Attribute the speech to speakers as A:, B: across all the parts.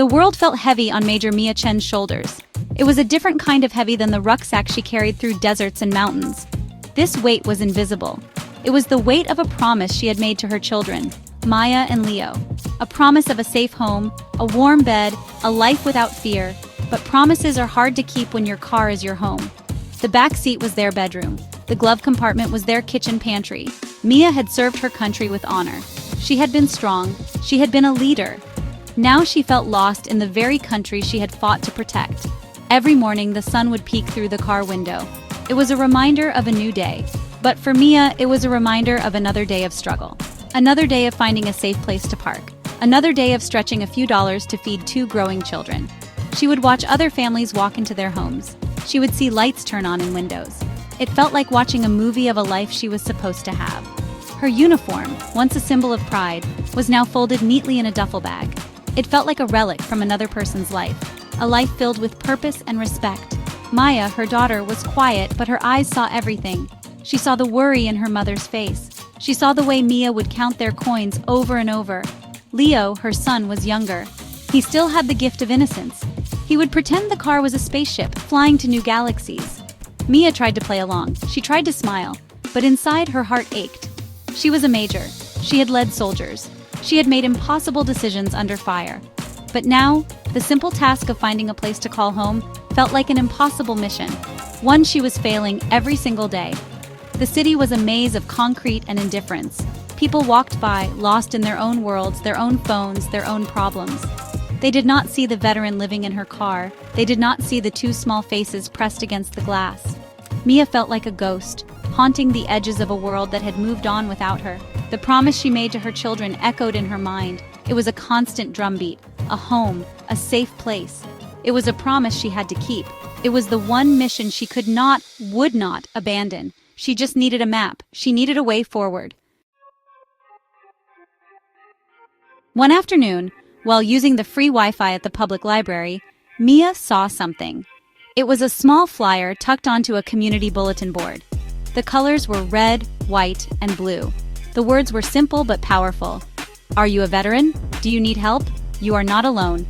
A: The world felt heavy on Major Mia Chen's shoulders. It was a different kind of heavy than the rucksack she carried through deserts and mountains. This weight was invisible. It was the weight of a promise she had made to her children, Maya and Leo. A promise of a safe home, a warm bed, a life without fear. But promises are hard to keep when your car is your home. The back seat was their bedroom. The glove compartment was their kitchen pantry. Mia had served her country with honor. She had been strong. She had been a leader. Now she felt lost in the very country she had fought to protect. Every morning, the sun would peek through the car window. It was a reminder of a new day. But for Mia, it was a reminder of another day of struggle. Another day of finding a safe place to park. Another day of stretching a few dollars to feed 2 growing children. She would watch other families walk into their homes. She would see lights turn on in windows. It felt like watching a movie of a life she was supposed to have. Her uniform, once a symbol of pride, was now folded neatly in a duffel bag. It felt like a relic from another person's life, a life filled with purpose and respect. Maya, her daughter, was quiet, but her eyes saw everything. She saw the worry in her mother's face. She saw the way Mia would count their coins over and over. Leo, her son, was younger. He still had the gift of innocence. He would pretend the car was a spaceship, flying to new galaxies. Mia tried to play along. She tried to smile, but inside her heart ached. She was a major. She had led soldiers. She had made impossible decisions under fire. But now, the simple task of finding a place to call home felt like an impossible mission, one she was failing every single day. The city was a maze of concrete and indifference. People walked by, lost in their own worlds, their own phones, their own problems. They did not see the veteran living in her car. They did not see the 2 small faces pressed against the glass. Mia felt like a ghost, haunting the edges of a world that had moved on without her. The promise she made to her children echoed in her mind. It was a constant drumbeat, a home, a safe place. It was a promise she had to keep. It was the one mission she could not, would not abandon. She just needed a map. She needed a way forward. One afternoon, while using the free Wi-Fi at the public library, Mia saw something. It was a small flyer tucked onto a community bulletin board. The colors were red, white, and blue. The words were simple but powerful. Are you a veteran? Do you need help? You are not alone.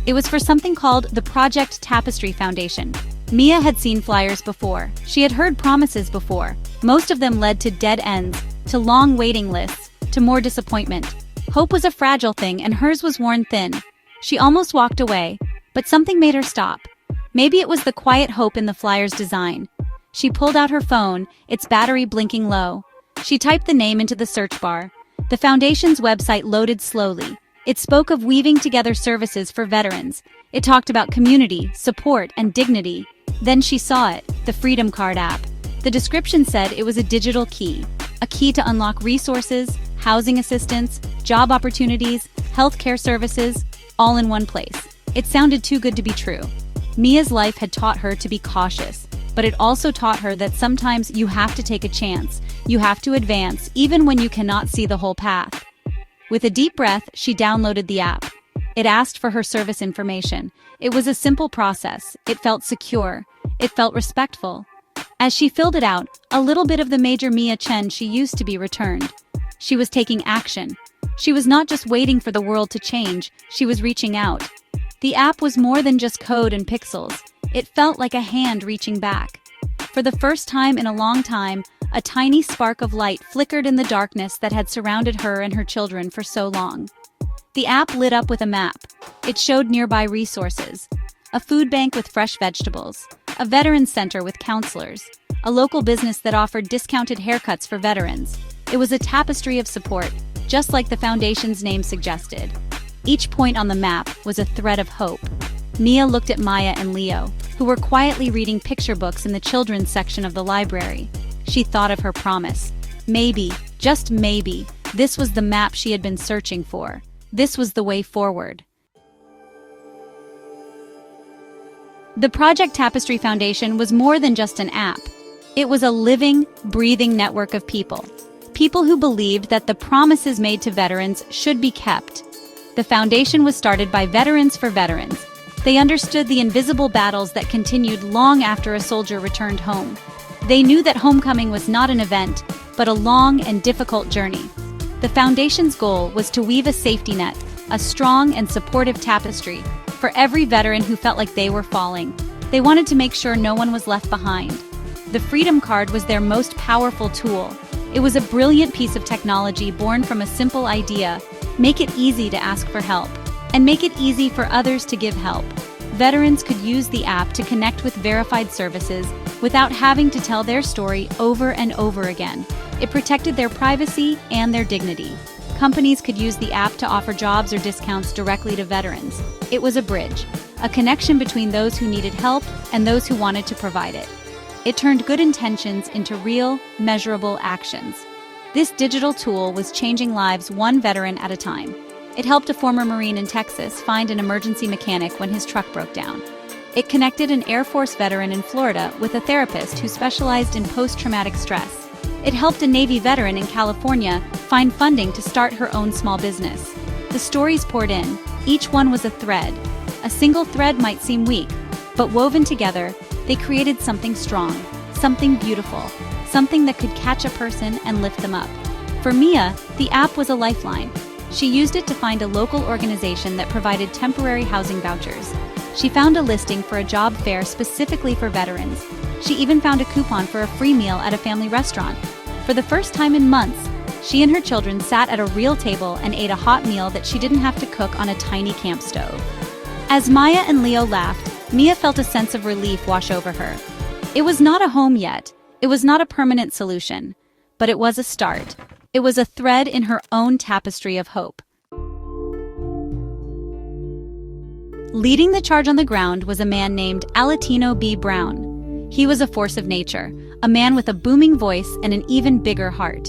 A: It was for something called the Project Tapestry Foundation. Mia had seen flyers before. She had heard promises before. Most of them led to dead ends, to long waiting lists, to more disappointment. Hope was a fragile thing, and hers was worn thin. She almost walked away, but something made her stop. Maybe it was the quiet hope in the flyer's design. She pulled out her phone, its battery blinking low. She typed the name into the search bar. The foundation's website loaded slowly. It spoke of weaving together services for veterans. It talked about community, support, and dignity. Then she saw it, the Freedom Card app. The description said it was a digital key, a key to unlock resources, housing assistance, job opportunities, healthcare services, all in one place. It sounded too good to be true. Mia's life had taught her to be cautious, but it also taught her that sometimes you have to take a chance. You have to advance, even when you cannot see the whole path. With a deep breath, she downloaded the app. It asked for her service information. It was a simple process. It felt secure. It felt respectful. As she filled it out, a little bit of the Major Mia Chen she used to be returned. She was taking action. She was not just waiting for the world to change, she was reaching out. The app was more than just code and pixels. It felt like a hand reaching back. For the first time in a long time, a tiny spark of light flickered in the darkness that had surrounded her and her children for so long. The app lit up with a map. It showed nearby resources. A food bank with fresh vegetables, a veterans center with counselors, a local business that offered discounted haircuts for veterans. It was a tapestry of support, just like the foundation's name suggested. Each point on the map was a thread of hope. Mia looked at Maya and Leo, who were quietly reading picture books in the children's section of the library. She thought of her promise. Maybe, just maybe, this was the map she had been searching for. This was the way forward. The Project Tapestry Foundation was more than just an app. It was a living, breathing network of people. People who believed that the promises made to veterans should be kept. The foundation was started by veterans for veterans. They understood the invisible battles that continued long after a soldier returned home. They knew that homecoming was not an event, but a long and difficult journey. The foundation's goal was to weave a safety net, a strong and supportive tapestry for every veteran who felt like they were falling. They wanted to make sure no one was left behind. The Freedom Card was their most powerful tool. It was a brilliant piece of technology born from a simple idea: make it easy to ask for help, and make it easy for others to give help. Veterans could use the app to connect with verified services without having to tell their story over and over again. It protected their privacy and their dignity. Companies could use the app to offer jobs or discounts directly to veterans. It was a bridge, a connection between those who needed help and those who wanted to provide it. It turned good intentions into real, measurable actions. This digital tool was changing lives one veteran at a time. It helped a former Marine in Texas find an emergency mechanic when his truck broke down. It connected an Air Force veteran in Florida with a therapist who specialized in post-traumatic stress. It helped a Navy veteran in California find funding to start her own small business. The stories poured in. Each one was a thread. A single thread might seem weak, but woven together, they created something strong, something beautiful, something that could catch a person and lift them up. For Mia, the app was a lifeline. She used it to find a local organization that provided temporary housing vouchers. She found a listing for a job fair specifically for veterans. She even found a coupon for a free meal at a family restaurant. For the first time in months, she and her children sat at a real table and ate a hot meal that she didn't have to cook on a tiny camp stove. As Maya and Leo laughed, Mia felt a sense of relief wash over her. It was not a home yet. It was not a permanent solution. But it was a start. It was a thread in her own tapestry of hope. Leading the charge on the ground was a man named Alatino B. Brown. He was a force of nature, a man with a booming voice and an even bigger heart.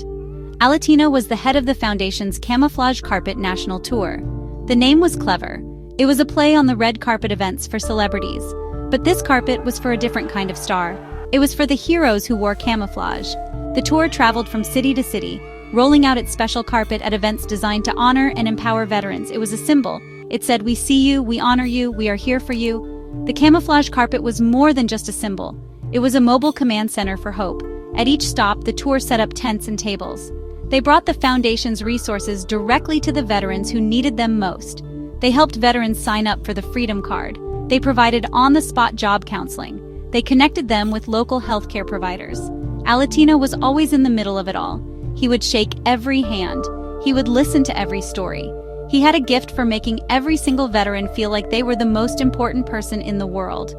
A: Alatino was the head of the Foundation's Camouflage Carpet National Tour. The name was clever. It was a play on the red carpet events for celebrities. But this carpet was for a different kind of star. It was for the heroes who wore camouflage. The tour traveled from city to city, rolling out its special carpet at events designed to honor and empower veterans. It was a symbol. It said, "We see you, we honor you, we are here for you." The camouflage carpet was more than just a symbol. It was a mobile command center for hope. At each stop, the tour set up tents and tables. They brought the Foundation's resources directly to the veterans who needed them most. They helped veterans sign up for the Freedom Card. They provided on-the-spot job counseling. They connected them with local healthcare providers. Alatino was always in the middle of it all. He would shake every hand. He would listen to every story. He had a gift for making every single veteran feel like they were the most important person in the world.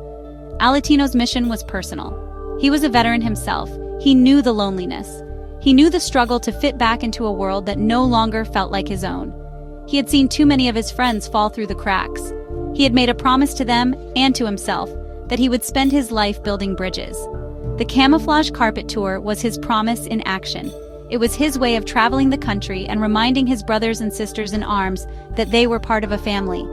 A: Alatino's mission was personal. He was a veteran himself. He knew the loneliness. He knew the struggle to fit back into a world that no longer felt like his own. He had seen too many of his friends fall through the cracks. He had made a promise to them and to himself that he would spend his life building bridges. The Camouflage Carpet Tour was his promise in action. It was his way of traveling the country and reminding his brothers and sisters in arms that they were part of a family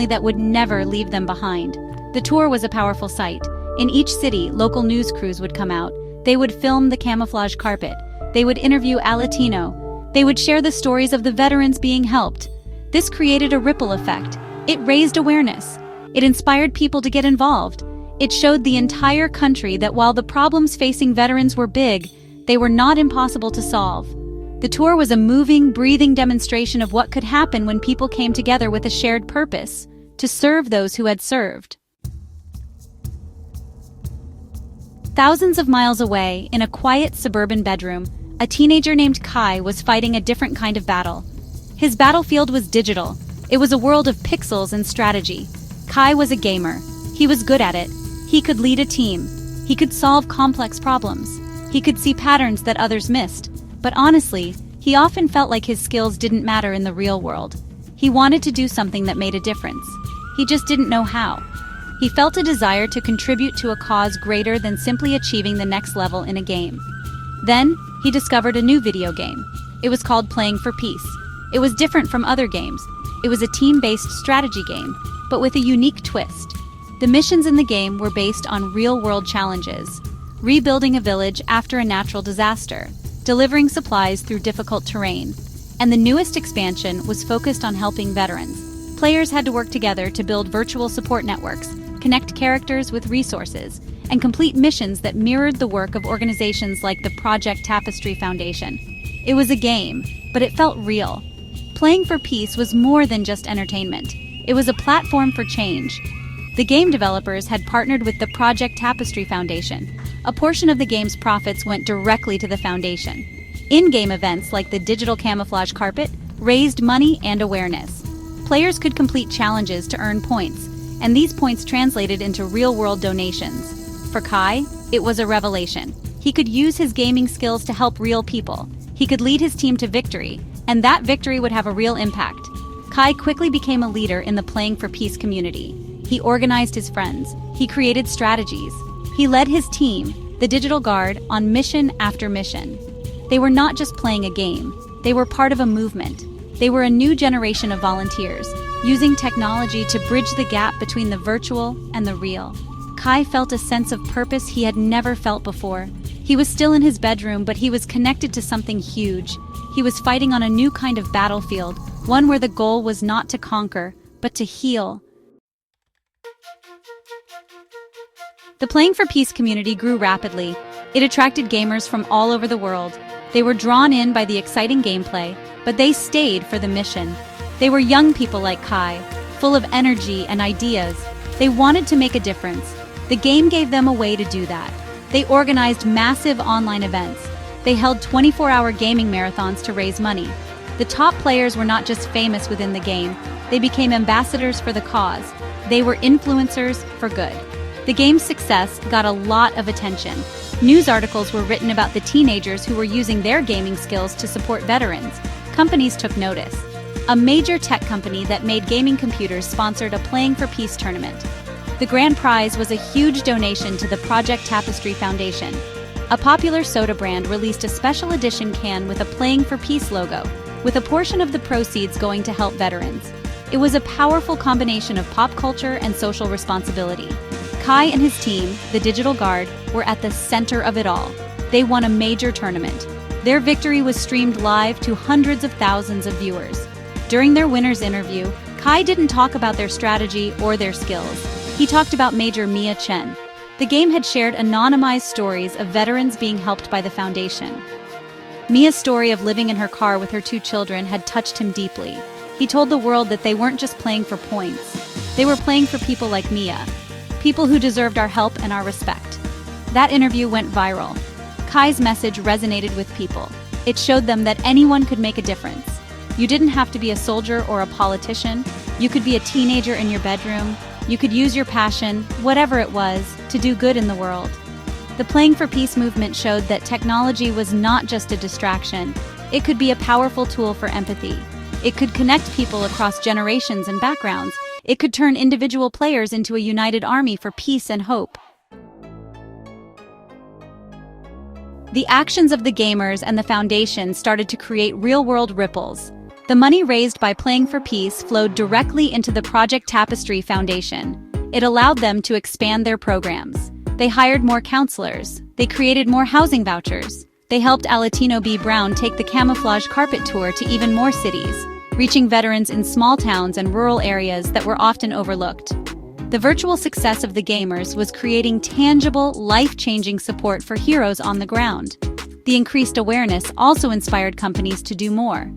A: that would never leave them behind. The tour was a powerful sight. In each city, local news crews would come out. They would film the camouflage carpet. They would interview Alatino. They would share the stories of the veterans being helped. This created a ripple effect. It raised awareness. It inspired people to get involved. It showed the entire country that while the problems facing veterans were big, they were not impossible to solve. The tour was a moving, breathing demonstration of what could happen when people came together with a shared purpose: to serve those who had served. Thousands of miles away, in a quiet suburban bedroom, a teenager named Kai was fighting a different kind of battle. His battlefield was digital. It was a world of pixels and strategy. Kai was a gamer. He was good at it. He could lead a team. He could solve complex problems. He could see patterns that others missed. But honestly, he often felt like his skills didn't matter in the real world. He wanted to do something that made a difference. He just didn't know how. He felt a desire to contribute to a cause greater than simply achieving the next level in a game. Then, he discovered a new video game. It was called Playing for Peace. It was different from other games. It was a team-based strategy game, but with a unique twist. The missions in the game were based on real-world challenges: rebuilding a village after a natural disaster, delivering supplies through difficult terrain, and the newest expansion was focused on helping veterans. Players had to work together to build virtual support networks, connect characters with resources, and complete missions that mirrored the work of organizations like the Project Tapestry Foundation. It was a game, but it felt real. Playing for Peace was more than just entertainment. It was a platform for change. The game developers had partnered with the Project Tapestry Foundation. A portion of the game's profits went directly to the foundation. In-game events like the digital camouflage carpet raised money and awareness. Players could complete challenges to earn points, and these points translated into real-world donations. For Kai, it was a revelation. He could use his gaming skills to help real people. He could lead his team to victory, and that victory would have a real impact. Kai quickly became a leader in the Playing for Peace community. He organized his friends. He created strategies. He led his team, the Digital Guard, on mission after mission. They were not just playing a game. They were part of a movement. They were a new generation of volunteers, using technology to bridge the gap between the virtual and the real. Kai felt a sense of purpose he had never felt before. He was still in his bedroom, but he was connected to something huge. He was fighting on a new kind of battlefield, one where the goal was not to conquer, but to heal. The Playing for Peace community grew rapidly. It attracted gamers from all over the world. They were drawn in by the exciting gameplay, but they stayed for the mission. They were young people like Kai, full of energy and ideas. They wanted to make a difference. The game gave them a way to do that. They organized massive online events. They held 24-hour gaming marathons to raise money. The top players were not just famous within the game, they became ambassadors for the cause. They were influencers for good. The game's success got a lot of attention. News articles were written about the teenagers who were using their gaming skills to support veterans. Companies took notice. A major tech company that made gaming computers sponsored a Playing for Peace tournament. The grand prize was a huge donation to the Project Tapestry Foundation. A popular soda brand released a special edition can with a Playing for Peace logo, with a portion of the proceeds going to help veterans. It was a powerful combination of pop culture and social responsibility. Kai and his team, the Digital Guard, were at the center of it all. They won a major tournament. Their victory was streamed live to hundreds of thousands of viewers. During their winner's interview, Kai didn't talk about their strategy or their skills. He talked about Major Mia Chen. The game had shared anonymized stories of veterans being helped by the foundation. Mia's story of living in her car with her 2 children had touched him deeply. He told the world that they weren't just playing for points. They were playing for people like Mia, people who deserved our help and our respect. That interview went viral. Kai's message resonated with people. It showed them that anyone could make a difference. You didn't have to be a soldier or a politician. You could be a teenager in your bedroom. You could use your passion, whatever it was, to do good in the world. The Playing for Peace movement showed that technology was not just a distraction. It could be a powerful tool for empathy. It could connect people across generations and backgrounds. It could turn individual players into a united army for peace and hope. The actions of the gamers and the foundation started to create real-world ripples. The money raised by Playing for Peace flowed directly into the Project Tapestry Foundation. It allowed them to expand their programs. They hired more counselors. They created more housing vouchers. They helped Alatino B. Brown take the camouflage carpet tour to even more cities, reaching veterans in small towns and rural areas that were often overlooked. The virtual success of the gamers was creating tangible, life-changing support for heroes on the ground. The increased awareness also inspired companies to do more.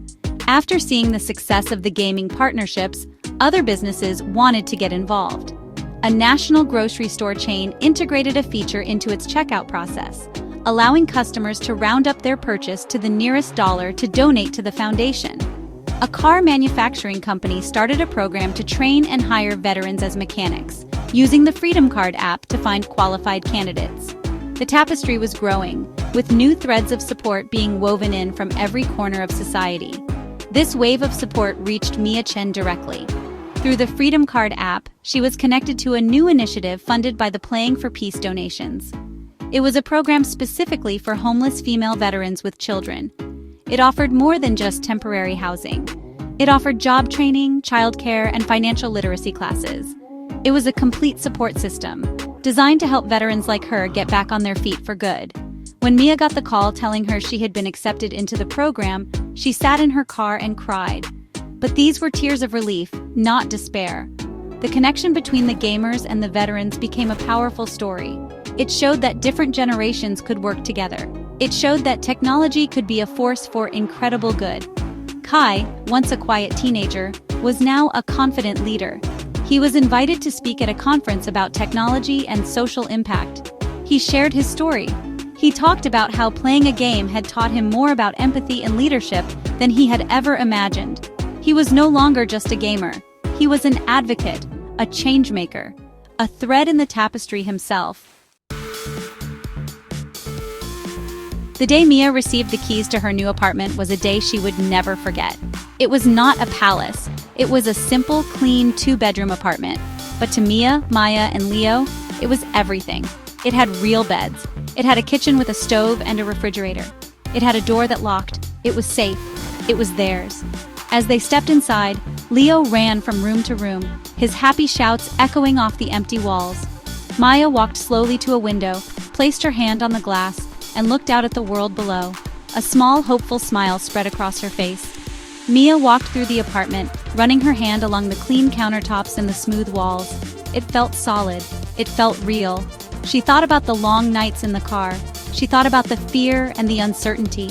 A: After seeing the success of the gaming partnerships, other businesses wanted to get involved. A national grocery store chain integrated a feature into its checkout process, allowing customers to round up their purchase to the nearest dollar to donate to the foundation. A car manufacturing company started a program to train and hire veterans as mechanics, using the Freedom Card app to find qualified candidates. The tapestry was growing, with new threads of support being woven in from every corner of society. This wave of support reached Mia Chen directly. Through the Freedom Card app, she was connected to a new initiative funded by the Playing for Peace donations. It was a program specifically for homeless female veterans with children. It offered more than just temporary housing. It offered job training, childcare, and financial literacy classes. It was a complete support system, designed to help veterans like her get back on their feet for good. When Mia got the call telling her she had been accepted into the program, she sat in her car and cried. But these were tears of relief, not despair. The connection between the gamers and the veterans became a powerful story. It showed that different generations could work together. It showed that technology could be a force for incredible good. Kai, once a quiet teenager, was now a confident leader. He was invited to speak at a conference about technology and social impact. He shared his story. He talked about how playing a game had taught him more about empathy and leadership than he had ever imagined. He was no longer just a gamer. He was an advocate, a changemaker, a thread in the tapestry himself. The day Mia received the keys to her new apartment was a day she would never forget. It was not a palace. It was a simple, clean, two-bedroom apartment. But to Mia, Maya, and Leo, it was everything. It had real beds. It had a kitchen with a stove and a refrigerator. It had a door that locked. It was safe. It was theirs. As they stepped inside, Leo ran from room to room, his happy shouts echoing off the empty walls. Maya walked slowly to a window, placed her hand on the glass, and looked out at the world below. A small, hopeful smile spread across her face. Mia walked through the apartment, running her hand along the clean countertops and the smooth walls. It felt solid. It felt real. She thought about the long nights in the car. She thought about the fear and the uncertainty.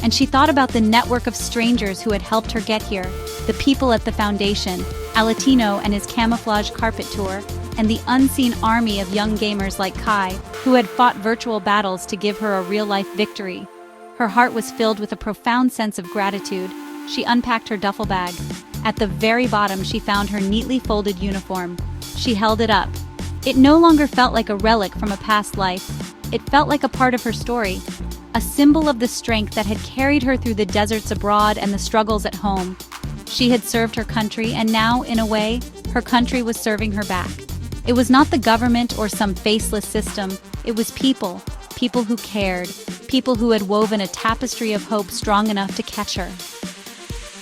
A: And she thought about the network of strangers who had helped her get here, the people at the foundation, Alatino and his camouflage carpet tour, and the unseen army of young gamers like Kai, who had fought virtual battles to give her a real-life victory. Her heart was filled with a profound sense of gratitude. She unpacked her duffel bag. At the very bottom, she found her neatly folded uniform. She held it up. It no longer felt like a relic from a past life. It felt like a part of her story, a symbol of the strength that had carried her through the deserts abroad and the struggles at home. She had served her country, and now, in a way, her country was serving her back. It was not the government or some faceless system. It was people, people who cared, people who had woven a tapestry of hope strong enough to catch her.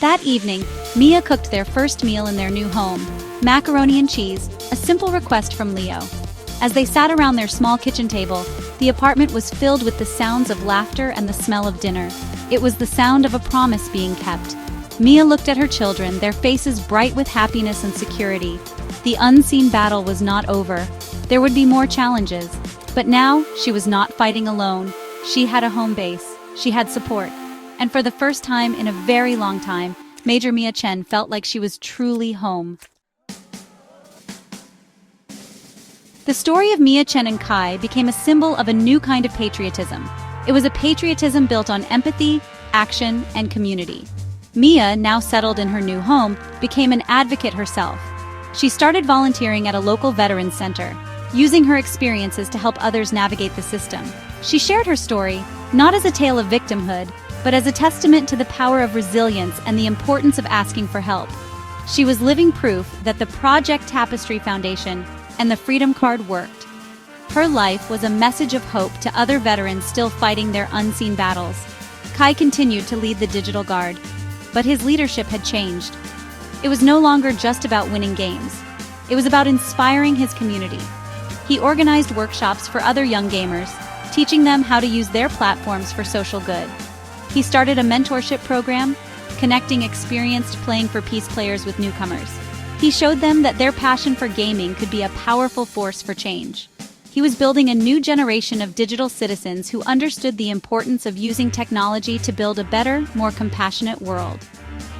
A: That evening, Mia cooked their first meal in their new home, macaroni and cheese, a simple request from Leo. As they sat around their small kitchen table, the apartment was filled with the sounds of laughter and the smell of dinner. It was the sound of a promise being kept. Mia looked at her children, their faces bright with happiness and security. The unseen battle was not over. There would be more challenges. But now, she was not fighting alone. She had a home base. She had support. And for the first time in a very long time, Major Mia Chen felt like she was truly home. The story of Mia Chen and Kai became a symbol of a new kind of patriotism. It was a patriotism built on empathy, action, and community. Mia, now settled in her new home, became an advocate herself. She started volunteering at a local veterans center, using her experiences to help others navigate the system. She shared her story, not as a tale of victimhood, but as a testament to the power of resilience and the importance of asking for help. She was living proof that the Project Tapestry Foundation and the Freedom Card worked. Her life was a message of hope to other veterans still fighting their unseen battles. Kai continued to lead the Digital Guard, but his leadership had changed. It was no longer just about winning games. It was about inspiring his community. He organized workshops for other young gamers, teaching them how to use their platforms for social good. He started a mentorship program, connecting experienced Playing for Peace players with newcomers. He showed them that their passion for gaming could be a powerful force for change. He was building a new generation of digital citizens who understood the importance of using technology to build a better, more compassionate world.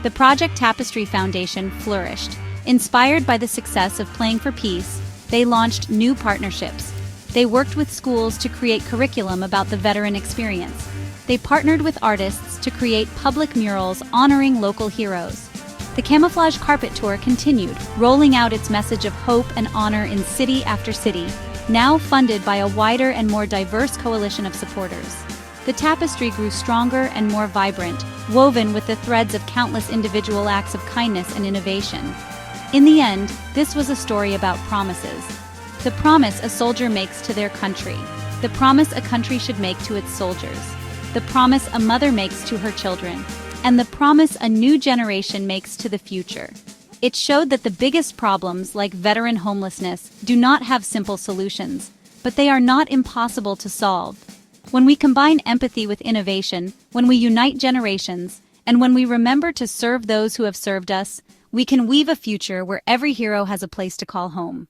A: The Project Tapestry Foundation flourished. Inspired by the success of Playing for Peace, they launched new partnerships. They worked with schools to create curriculum about the veteran experience. They partnered with artists to create public murals honoring local heroes. The Camouflage Carpet Tour continued, rolling out its message of hope and honor in city after city, now funded by a wider and more diverse coalition of supporters. The tapestry grew stronger and more vibrant, woven with the threads of countless individual acts of kindness and innovation. In the end, this was a story about promises. The promise a soldier makes to their country. The promise a country should make to its soldiers. The promise a mother makes to her children. And the promise a new generation makes to the future. It showed that the biggest problems, like veteran homelessness, do not have simple solutions, but they are not impossible to solve. When we combine empathy with innovation, when we unite generations, and when we remember to serve those who have served us, we can weave a future where every hero has a place to call home.